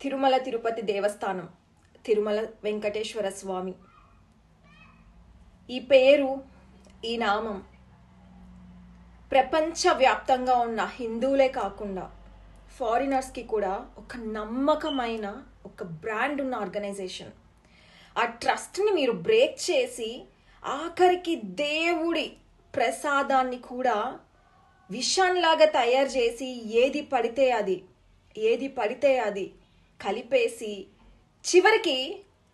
తిరుమల తిరుపతి దేవస్థానం, తిరుమల వెంకటేశ్వర స్వామి. ఈ పేరు, ఈ నామం ప్రపంచవ్యాప్తంగా ఉన్న హిందువులే కాకుండా ఫారినర్స్కి కూడా ఒక నమ్మకమైన ఒక బ్రాండ్ ఉన్న ఆర్గనైజేషన్. ఆ ట్రస్ట్ని మీరు బ్రేక్ చేసి ఆఖరికి దేవుడి ప్రసాదాన్ని కూడా విషంలాగా తయారు చేసి ఏది పడితే అది కలిపేసి చివరికి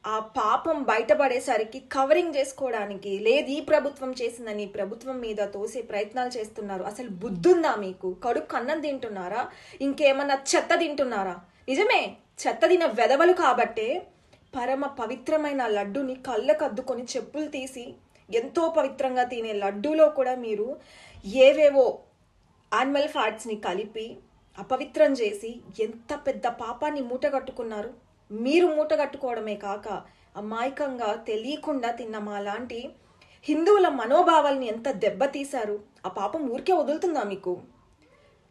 ఆ పాపం బయటపడేసరికి కవరింగ్ చేసుకోవడానికి లేదు ఈ ప్రభుత్వం చేసిందని ప్రభుత్వం మీద తోసే ప్రయత్నాలు చేస్తున్నారు. అసలు బుద్ధుందా మీకు? కడుపు అన్నం తింటున్నారా? ఇంకేమన్నా చెత్త తింటున్నారా? నిజమే, చెత్త తిన వెధవలు కాబట్టే పరమ పవిత్రమైన లడ్డూని కళ్ళకద్దుకొని చెప్పులు తీసి ఎంతో పవిత్రంగా తినే లడ్డూలో కూడా మీరు ఏవేవో యానిమల్ ఫ్యాట్స్ని కలిపి అపవిత్రం చేసి ఎంత పెద్ద పాపాన్ని మూటగట్టుకున్నారు. మీరు మూటగట్టుకోవడమే కాక అమాయకంగా తెలియకుండా తిన్న మాలాంటి హిందువుల మనోభావాల్ని ఎంత దెబ్బతీశారు. ఆ పాపం ఊరికే వదులుతుందా మీకు?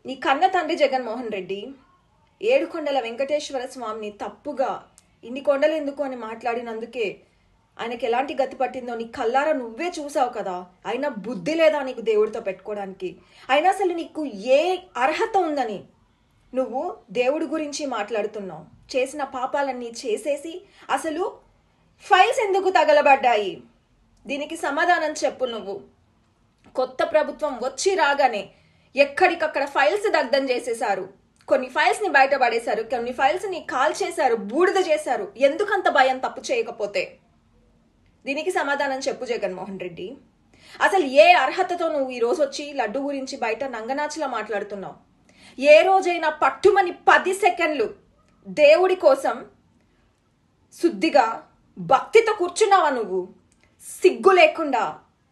నీ కన్న తండ్రి జగన్మోహన్ రెడ్డి ఏడుకొండల వెంకటేశ్వర స్వామిని తప్పుగా ఇన్ని కొండలు ఎందుకు అని మాట్లాడినందుకే ఆయనకి ఎలాంటి గతి పట్టిందో నీ కల్లారా నువ్వే చూసావు కదా. అయినా బుద్ధి లేదా నీకు దేవుడితో పెట్టుకోవడానికి? అయినా అసలు నీకు ఏ అర్హత ఉందని నువ్వు దేవుడి గురించి మాట్లాడుతున్నావు? చేసిన పాపాలన్నీ చేసేసి అసలు ఫైల్స్ ఎందుకు తగలబడ్డాయి? దీనికి సమాధానం చెప్పు నువ్వు. కొత్త ప్రభుత్వం వచ్చి రాగానే ఎక్కడికక్కడ ఫైల్స్ దగ్ధం చేసేశారు. కొన్ని ఫైల్స్ని బయటపడేశారు, కొన్ని ఫైల్స్ని కాల్ చేశారు, బూడిద చేశారు. ఎందుకంత భయం తప్పు చేయకపోతే? దీనికి సమాధానం చెప్పు జగన్మోహన్ రెడ్డి. అసలు ఏ అర్హతతో నువ్వు ఈ రోజు వచ్చి లడ్డు గురించి బయట నంగనాచిలా మాట్లాడుతున్నావు? ఏ రోజైనా పట్టుమని 10 సెకండ్లు దేవుడి కోసం శుద్ధిగా భక్తితో కూర్చున్నావా నువ్వు? సిగ్గు లేకుండా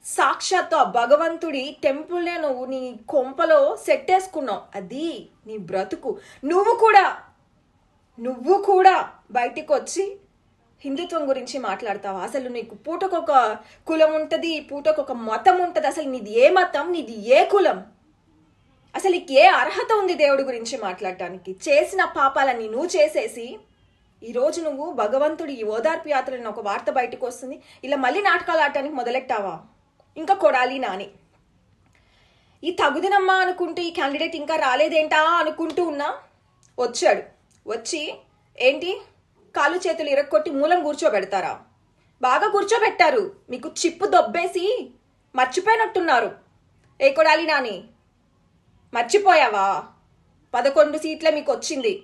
సాక్షాత్తు ఆ భగవంతుడి టెంపుల్నే నువ్వు నీ కొంపలో సెట్ వేసుకున్నావు. అది నీ బ్రతుకు. నువ్వు కూడా బయటికి వచ్చి హిందుత్వం గురించి మాట్లాడతావా? అసలు నీకు పూటకొక కులం ఉంటుంది, పూటకొక మతం ఉంటుంది. అసలు నీది ఏ మతం, నీది ఏ కులం? అసలు నీకు ఏ అర్హత ఉంది దేవుడి గురించి మాట్లాడటానికి? చేసిన పాపాలన్నీ నువ్వు చేసేసి ఈరోజు నువ్వు భగవంతుడి ఈ ఓదార్పు యాత్రని ఒక వార్త బయటకు వస్తుంది, ఇలా మళ్ళీ నాటకాలు ఆడటానికి మొదలెట్టావా? ఇంకా కొడాలి నాని ఈ తగుదినమ్మా అనుకుంటూ ఈ క్యాండిడేట్ ఇంకా రాలేదేంటా అనుకుంటూ ఉన్నా వచ్చాడు. వచ్చి ఏంటి కాలు చేతులు ఇరక్కొట్టి మూలం కూర్చోబెడతారా? బాగా కూర్చోబెట్టారు. మీకు చిప్పు దొబ్బేసి మర్చిపోయినట్టున్నారు. ఏ కొడాలి నాని, మర్చిపోయావా? 11 సీట్లే మీకు వచ్చింది.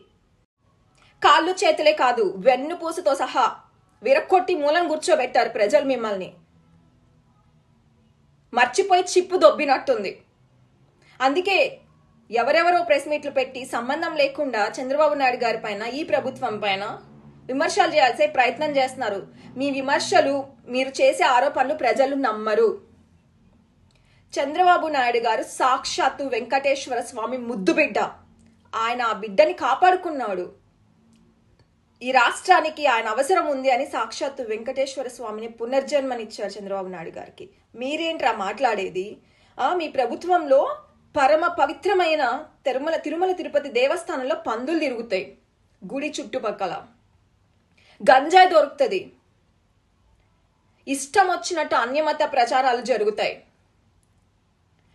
కాళ్ళు చేతులే కాదు, వెన్నుపూసతో సహా విరక్కొట్టి మూలం కూర్చోబెట్టారు ప్రజలు మిమ్మల్ని. మర్చిపోయి చిప్పు దొబ్బినట్టుంది. అందుకే ఎవరెవరో ప్రెస్ మీట్లు పెట్టి సంబంధం లేకుండా చంద్రబాబు నాయుడు గారి పైన, ఈ ప్రభుత్వం పైన విమర్శలు చేయాల్సే ప్రయత్నం చేస్తున్నారు. మీ విమర్శలు, మీరు చేసే ఆరోపణలు ప్రజలు నమ్మరు. చంద్రబాబు నాయుడు గారు సాక్షాత్తు వెంకటేశ్వర స్వామి ముద్దు బిడ్డ. ఆయన ఆ బిడ్డని కాపాడుకున్నాడు. ఈ రాష్ట్రానికి ఆయన అవసరం ఉంది అని సాక్షాత్తు వెంకటేశ్వర స్వామిని పునర్జన్మనిచ్చారు చంద్రబాబు నాయుడు గారికి. మీరేంట్రా మాట్లాడేది? మీ ప్రభుత్వంలో పరమ పవిత్రమైన తిరుమల తిరుపతి దేవస్థానంలో పందులు తిరుగుతాయి. గుడి చుట్టుపక్కల గంజాయి దొరుకుతుంది. ఇష్టం వచ్చినట్టు అన్యమత ప్రచారాలు జరుగుతాయి.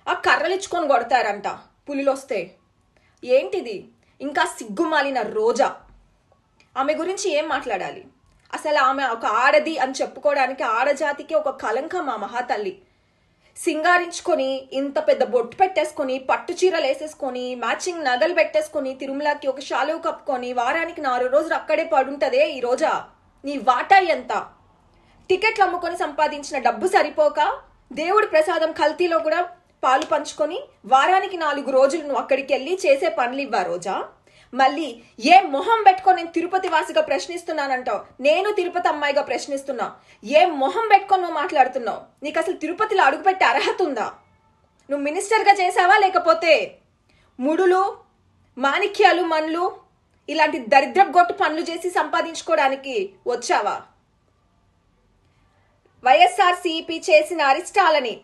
ఆ కర్రలిచ్చుకొని కొడతారంట పులిలు వస్తే. ఏంటిది? ఇంకా సిగ్గుమాలిన రోజా, ఆమె గురించి ఏం మాట్లాడాలి? అసలు ఆమె ఒక ఆడది అని చెప్పుకోవడానికి ఆడజాతికి ఒక కలంకం ఆ మహాతల్లి. సింగారించుకొని ఇంత పెద్ద బొట్టు పెట్టేసుకొని, పట్టు చీరలు వేసేసుకొని, మ్యాచింగ్ నగలు పెట్టేసుకొని, తిరుమలకి ఒక శాలువు కప్పుకొని వారానికి 4 రోజులు అక్కడే పడుంటదే ఈ రోజా. నీ వాటా ఎంత? టికెట్లు అమ్ముకొని సంపాదించిన డబ్బు సరిపోక దేవుడి ప్రసాదం కల్తీలో కూడా పాలు పంచుకొని వారానికి 4 రోజులు నువ్వు అక్కడికి వెళ్ళి చేసే పనులు ఇవ్వా రోజా? మళ్ళీ ఏ మొహం పెట్టుకొని నేను తిరుపతి వాసిగా ప్రశ్నిస్తున్నానంటావు? నేను తిరుపతి అమ్మాయిగా ప్రశ్నిస్తున్నా. ఏ మొహం పెట్టుకొని నువ్వు మాట్లాడుతున్నావు? నీకు అసలు తిరుపతిలో అడుగుపెట్టే అర్హత ఉందా? నువ్వు మినిస్టర్గా చేసావా, లేకపోతే ముడులు, మాణిక్యాలు, మన్లు ఇలాంటి దరిద్రపు గొట్టు పనులు చేసి సంపాదించుకోవడానికి వచ్చావా? వైఎస్ఆర్సీపీ చేసిన అరిష్టాలని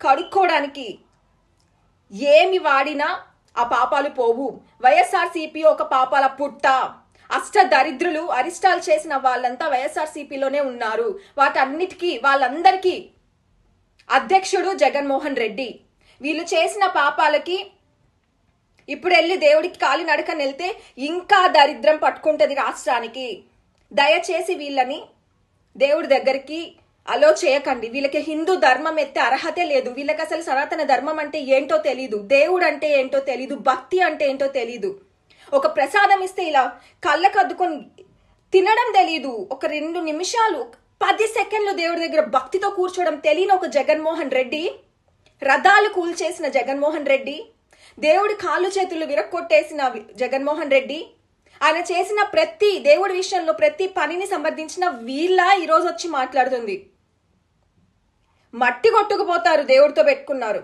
కడుక్కోవడానికి ఏమి వాడినా ఆ పాపాలు పోవు. వైఎస్ఆర్సీపీ ఒక పాపాల పుట్ట. దరిద్రులు అరిస్టాల్ చేసిన వాళ్ళంతా వైఎస్ఆర్సీపీలోనే ఉన్నారు. వాళ్ళందరికీ అధ్యక్షుడు జగన్మోహన్ రెడ్డి. వీళ్ళు చేసిన పాపాలకి ఇప్పుడు వెళ్ళి దేవుడికి కాలి నడకని వెళ్తే ఇంకా దరిద్రం పట్టుకుంటది రాష్ట్రానికి. దయచేసి వీళ్ళని దేవుడి దగ్గరికి అలో చేయకండి. వీళ్ళకి హిందూ ధర్మం ఎత్తే అర్హతే లేదు. వీళ్ళకి అసలు సనాతన ధర్మం అంటే ఏంటో తెలీదు, దేవుడు అంటే ఏంటో తెలీదు, భక్తి అంటే ఏంటో తెలీదు. ఒక ప్రసాదం ఇస్తే ఇలా కళ్ళకు అద్దుకొని తినడం తెలీదు. ఒక 2 నిమిషాలు 10 సెకండ్లు దేవుడి దగ్గర భక్తితో కూర్చోవడం తెలియని ఒక జగన్మోహన్ రెడ్డి, రథాలు కూల్చేసిన జగన్మోహన్ రెడ్డి, దేవుడి కాళ్ళు చేతులు విరక్కొట్టేసిన జగన్మోహన్ రెడ్డి, ఆయన చేసిన ప్రతి దేవుడి విషయంలో ప్రతి పనిని సమర్థించిన వీళ్ళ ఈరోజు వచ్చి మాట్లాడుతుంది. మట్టి కొట్టుకుపోతారు దేవుడితో పెట్టుకున్నారు.